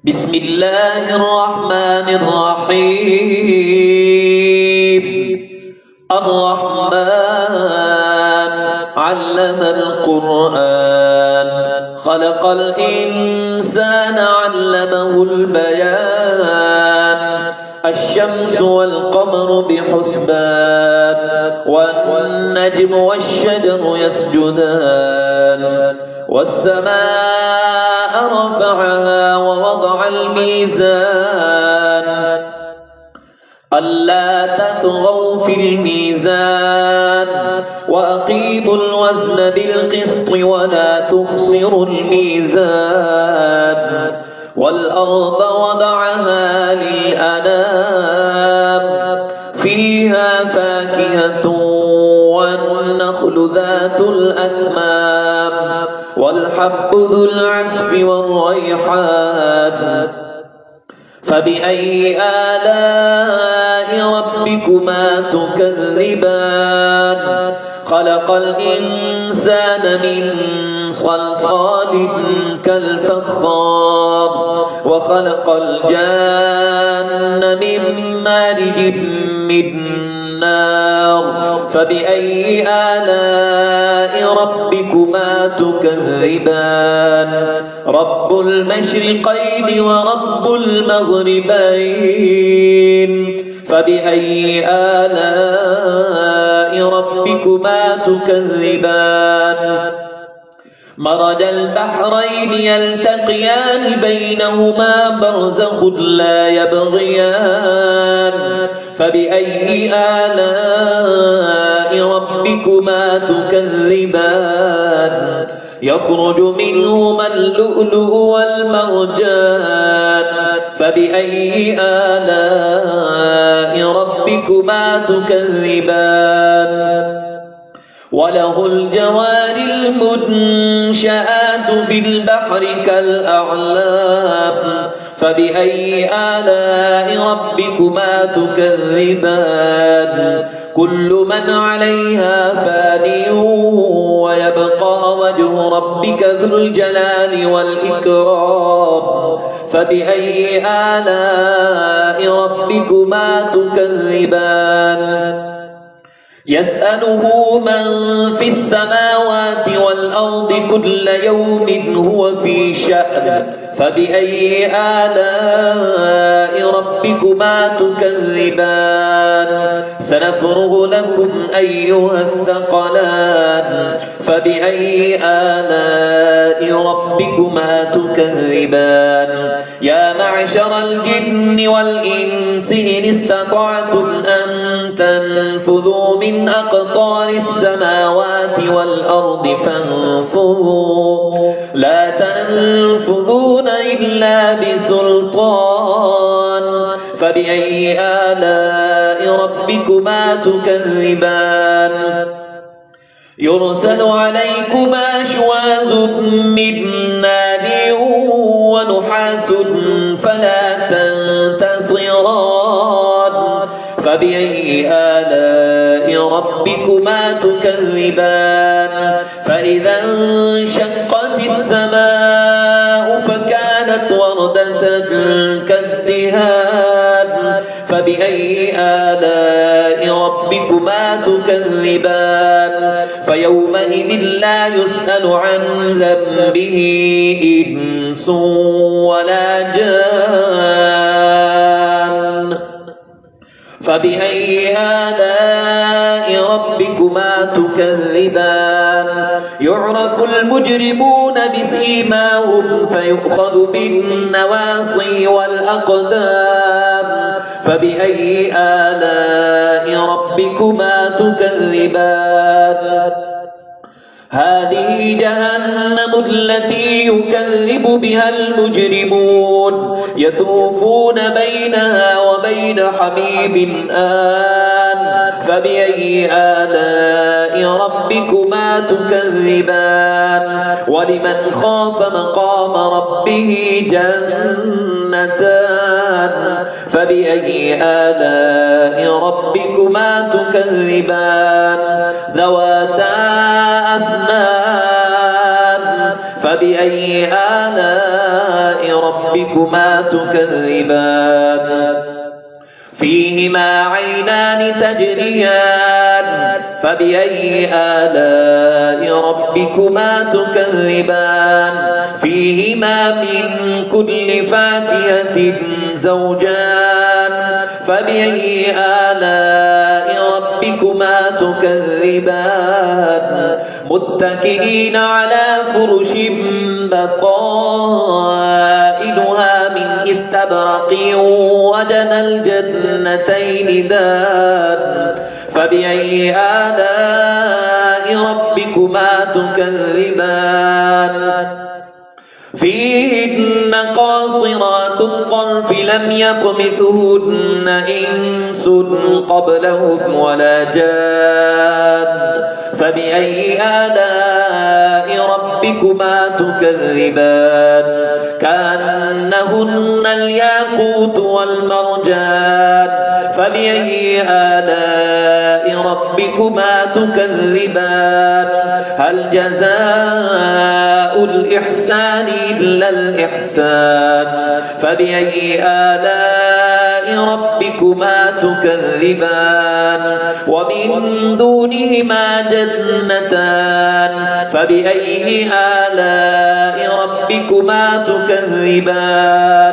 بسم الله الرحمن الرحيم. الرحمن علم القرآن، خلق الإنسان علمه البيان. الشمس والقمر بحسبان، والنجم والشجر يسجدان. والسماء رفعها ووضع الميزان، ألا تطغوا في الميزان، وأقيموا الوزن بالقسط ولا تخسروا الميزان. والأرض وضعها للأنام، فيها فاكهة والنخل ذات الأكمام، والحب ذو العصف والريحان. فبأي آلاء ربكما تكذبان؟ خلق الإنسان من صلصال كالفخار، وخلق الجان من مارج من نار. فبأي آلاء ربكما تكذبان؟ رب المشرقين ورب المغربين. فبأي آلاء ربكما تكذبان؟ مرج البحرين يلتقيان بينهما برزخ لا يبغيان. فبأي آلاء ربكما تكذبان؟ يخرج منهما اللؤلؤ والمرجان. فبأي آلاء ربكما تكذبان؟ وله الجوار المنشآت في البحر كالأعلام. فبأي آلاء ربكما تكذبان؟ كل من عليها فان، ويبقى وجه ربك ذو الجلال والإكرام. فبأي آلاء ربكما تكذبان؟ يسأله من في السماوات والأرض كل يوم هو في شأن. فبأي آلاء ربكما تكذبان؟ سنفرغ لكم أيها الثقلان. فبأي آلاء ربكما تكذبان؟ يا معشر الجن والإنس إن استطعتم أن تنفذوا من أقطار السماوات والأرض فانفذوا، لا تنفذون إلا بسلطان. فبأي آلاء ربكما تكذبان؟ يرسل عليكما شواظ من نار ونحاس فلا تنتصران. فبأي آلاء ربكما تكذبان؟ فإذا انشقت السماء فكانت وردة كالدهان. فبأي آلاء ربكما تكذبان؟ فيومئذ لا يسأل عن ذنبه إنس ولا جان. فبأي آلاء ربكما تكذبان؟ يعرف المجرمون بسيماهم فيؤخذ بالنواصي والأقدام. فبأي آلاء ربكما تكذبان؟ هذه جهنم التي يكذب بها المجرمون، يطوفون بينها وبين حميم آن. فبأي آلاء ربكما تكذبان؟ ولمن خاف مقام ربه جنتان. فبأي آلاء ربكما تكذبان؟ ذواتا أفنان. فبأي آلاء ربكما ربكما تكذبان فيهما عينان تجريان فبأي آلاء ربكما تكذبان فيهما من كل فاكهة زوجان فبأي آلاء ربكما تكذبان متكئين على فرش بطائنها من استبرق وجنى الجنتين دان فبأي آلاء ربكما تكذبان فيهن قاصرات الطرف لم يطمثهن إنس قبلهم ولا جان فبأي آلاء ربكما تكذبان كأنهن الياقوت والمرجان فبأي آلاء ربكما تكذبان هل جزاء الإحسان إلا الإحسان فبأي آلاء ربكما تكذبان ومن دونهما جنتان فبأي آلاء ربكما تكذبان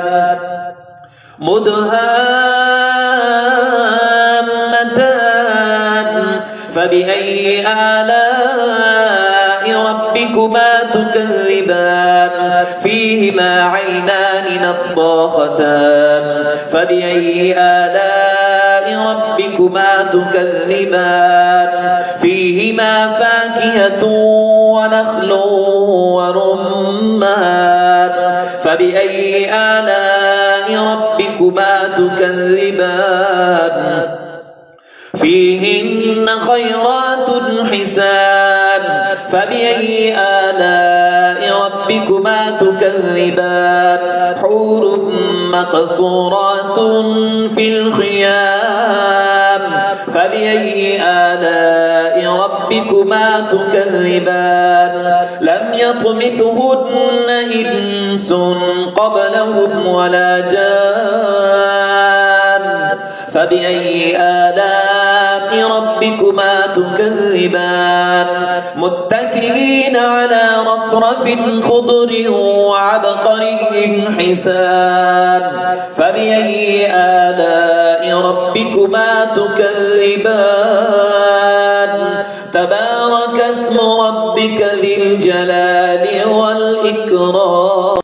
مدهامتان فبأي آلاء ربكما تكذبان فيهما عينان نضاختان فبأي آلاء ربكما تكذبان فيهما فاكهة ونخل ورمان فبأي آلاء ربكما تكذبان فيهن خيرات حسان فبأي آلاء ربكما تكذبان حور مقصورات في الخيام فبأي آلاء ربكما تكذبان لم يطمثهن إنس قبلهم ولا جان فبأي آلاء ربكما تكذبان متكئين على رفرف خضر وعبقري حسان فبأي آلاء ربكما تكذبان تبارك اسم ربك ذي الجلال والإكرام